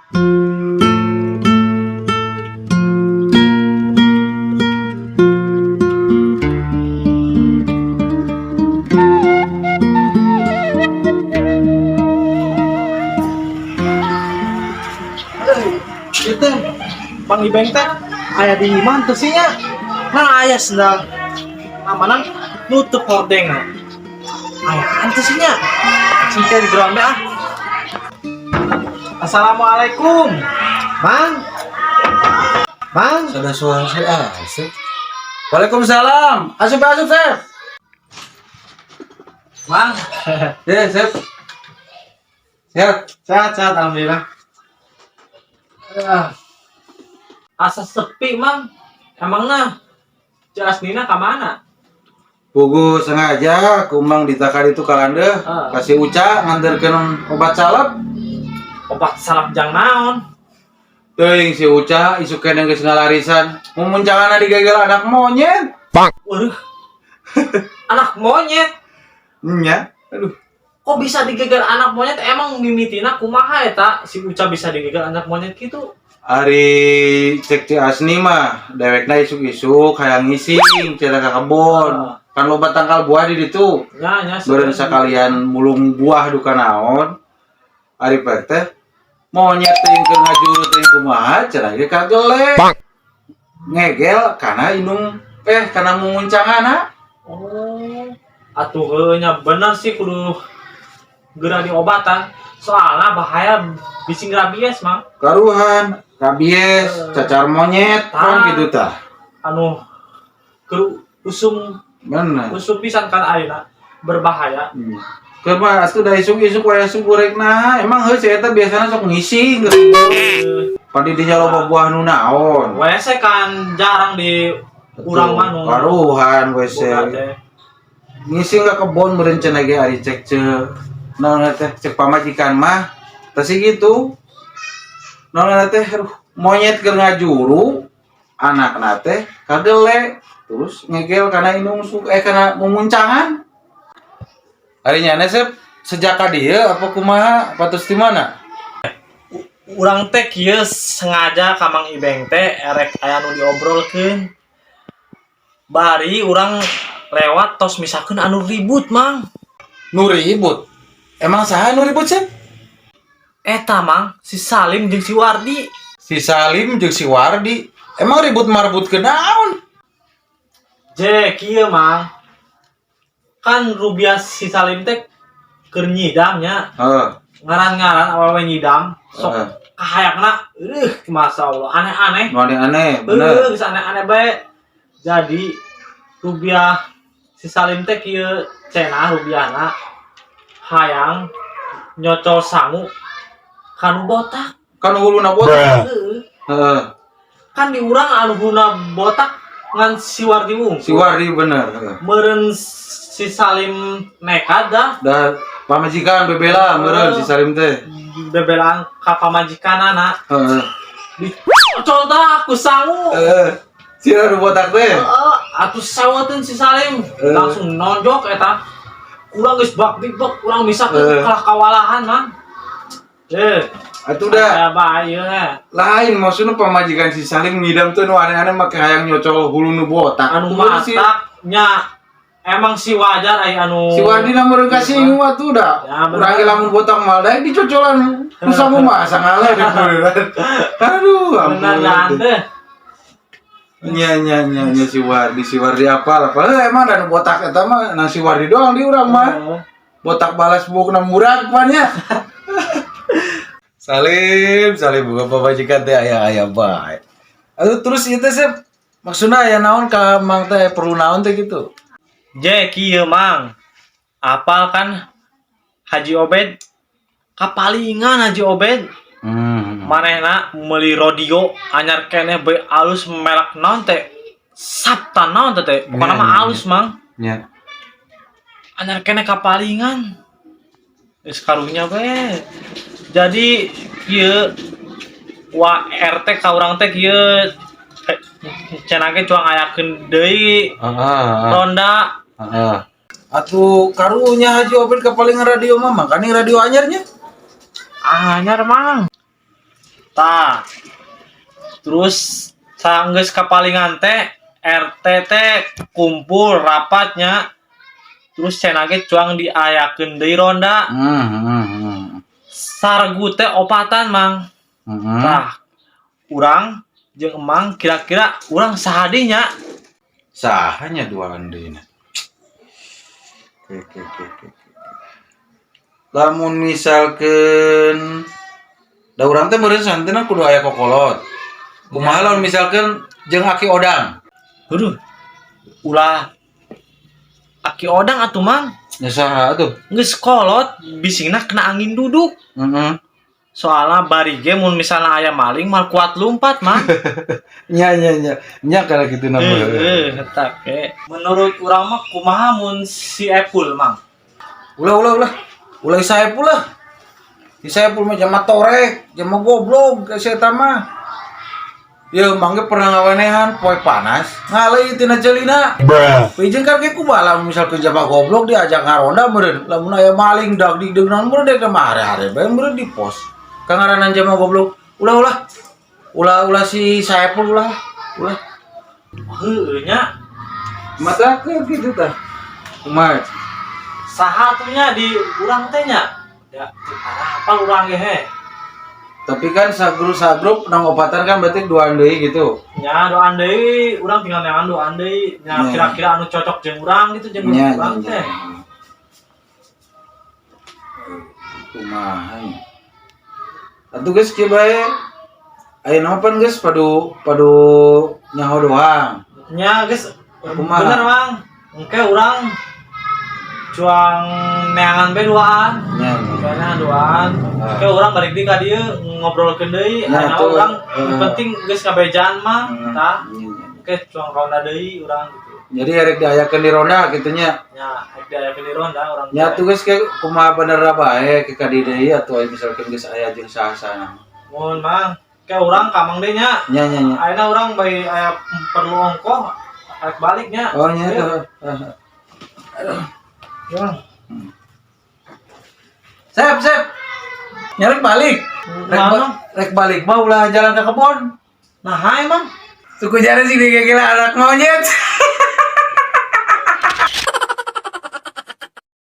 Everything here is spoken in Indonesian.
Itu Bang Ibeng teh aya di mana tuh sih nya? Nah aya sendal amanang nutup hordeng. Aya antu sih nya. Sing teh di geron ah. Assalamualaikum. Bang. Bang, Ada suara saya asik. Waalaikumsalam. Asup Sep. Bang. Ya, Sep. Sehat. Sehat alhamdulillah. Asa sepi, Mang. Emangnya jelas Nina ke mana? Pugu sengaja kumang ditakar itu kalanda kasih Uca nganterkeun obat salep. Obat salap jang naon? Teuing si Uca isuk keneh geus ngalarisan. Mumuncanganna digegel anak monyet. Waduh. Anak monyet. Nya. Aduh. Kok bisa digeger anak monyet? Emang mimitina kumaha eta si Uca bisa digeger anak monyet gitu? Ari cek ti Asni mah dewekna isuk-isuk hayang ngising cenah ka kebon. Kan loba tangkal buah di ditu. Nya Beureun sakalian mulung buah duka naon. Ari teh monyet teuing keur ngajuru teuing kumaha cenah ge kagele. Ngegel kana inung kana mumuncanganna. Oh. Atuh heuh nya bener sih kudu geura diobatan. Soalnya bahaya bising rabies, Mang. Karuhan, rabies, cacar monyet, kan gitu tah. Anu usum Mana? pisan kan ayeuna berbahaya. Keur mah atuh da isuk-isuk we sugurekna, emang heuh saya teh biasana sok ngising. Padi dinya loba buah nu naon. WC kan jarang di urang mah nu karuhan WC. Ngising ka kebon meureun cenah ge ari cek naon teh cek pamajikan mah teh gitu. Naon teh monyet keur ngajuru anakna teh kagele terus ngegel kana indung kana mumuncangan. Ari nya Sep sejak ka dieu apa kumaha patos di mana? Urang teh kieu sengaja ka Mang Ibeng teh erek aya nu diobrolkeun. Bari urang lewat tos misalkeun anu ribut, Mang. Nu ribut? Emang saha nu ribut Sep? Eta Mang, si Salim jeung si Wardi. Si Salim jeung si Wardi. Emang ribut marbut ke naon? Je kieu Mang. Kan rubias si Salim teh keur nyidam nya. Ngaran-ngaran awewe nyidam sok kahayakna masyaallah aneh-aneh. Aneh-aneh, bener. Geus aneh-aneh bae. Jadi rubiah si Salim teh kieu cenah rubiahna hayang nyocol sangu kanu botak. Kan huluna botak. Heeh. Kan di urang anu huluna botak ngan si Wardi wungkul. Si Wardi bener. Meureun si Salim nekat dah. Da pamajikan bebela meureun si Salim teh. Bebelaan ka pamajikanana. Heeh. Dicocol dah ku sangu. Si anu botak teh. Atuh saweteun si Salim langsung nonjok eta. Urang geus bak-bak, urang bisa kalah kawalahan, Mang. Atuh da. Ya bae Lain maksudna pamajikan si Salim ngidam teh nu aneh-aneh make hayang nyocol hulu nu botak. Anu matak nya emang si wajar aya anu si Wardi na meureun kasih ingat tuh da. Urang ge lamun botak mal da dicocolan. Nu sangu mah sangale di meureun. Aduh, bener teh. Nya si Wardi apa emang ada botak eta mah na si Wardi doang di urang mah. Botak balas bukna murag pannya. Salim buka pamajikan teh aya bae. Aduh terus ieu teh Sep maksudna aya naon ka Mang teh perlu naon teh gitu. Je kieu Mang. Apal kan Haji Obed kapalingan Haji Obed. Manehna meuli radio anyar keneh bae alus merek naon teh? Sabta naon teh? Pokona mah alus, Mang. Nya. Anyar keneh kapalingan. Geus karunya bae. Jadi kieu RT ka urang teh kieu cenah ge cuang ayakeun deui. Ronda. Atuh karunya Haji Obed kapalingan radio mah makanya radio anyarnya. Anyar Mang. Tah. Terus saenggeus kapalingan teh RT teh kumpul rapatnya. Terus cenah ge cuang diayakeun deui ronda. Sargu teh opatan mang. Tah. Urang jeung emang kira-kira urang saha deui nya? Sahanya dua andina. Oke. Lamun misalkan da urang teh meureun santeuna kudu aya kokolot. Kumaha lamun misalkan jeung Aki Odang? Aduh. Ulah Aki Odang atuh mang. Ya saha atuh? Geus kolot bisingna kena angin duduk. Soalnya bari ge mun misalnya aya maling mal kuat lumpat mang. Nya kalau gitu nama. Eta ke. Menurut urang mah kumaha mun si Epul mang? Ulah Saepul lah. Si Saepul mah jama torek, jama goblok ke si eta mah. Ya mangge pernah ngawenehan poe panas, ngaleuy tina ceulina. Peujeung karge ku bala misal ke jama goblok diajak ngaronda meureun. Lamun aya maling dak digdeug naon meureun dek mah hare-hare bae meureun di pos. Kangaranan jama goblok. Ulah si Saepul ulah. Heueuh nya. Mata ke gitu tah. Kumaha? Saha atuh nya di urang teh nya? Ya, apa urang ge he? Tapi kan sagrup nang opatan kan berarti duaan deui gitu. Nya doan deui, urang tinggal neangan doan deui. Nya kira-kira anu cocok jeung urang gitu jeung urang teh. Kumaha nya? Atuh geus kieu bae. Ayeuna pan geus padu nyaho doang. Nya geus bener mang. Engke urang cuang neangan bae duaan. Nya duaan. Engke urang balik deui ka dieu ngobrolkeun deui. Aya urang penting geus kabejaan mah tah. Engke cuang ronda deui urang gitu. Jadi arek diayakeun di ronda kitu nya. Nya arek diayakeun di ronda urang. Nya tuh geus ke kumaha bener bae ke ka dieu deui atuh misalkan geus aya jeung saha-saha. Mun mang ke urang ka mang deui nya. Nya. Ayeuna urang bae aya perlu ongkoh arek balik nya. Oh nya tuh. Ya. Sep. Nyarek balik. Rek balik mah ulah jalan ke kebon. Nah, hai mang. Suku jare sih dia kira anak monyet.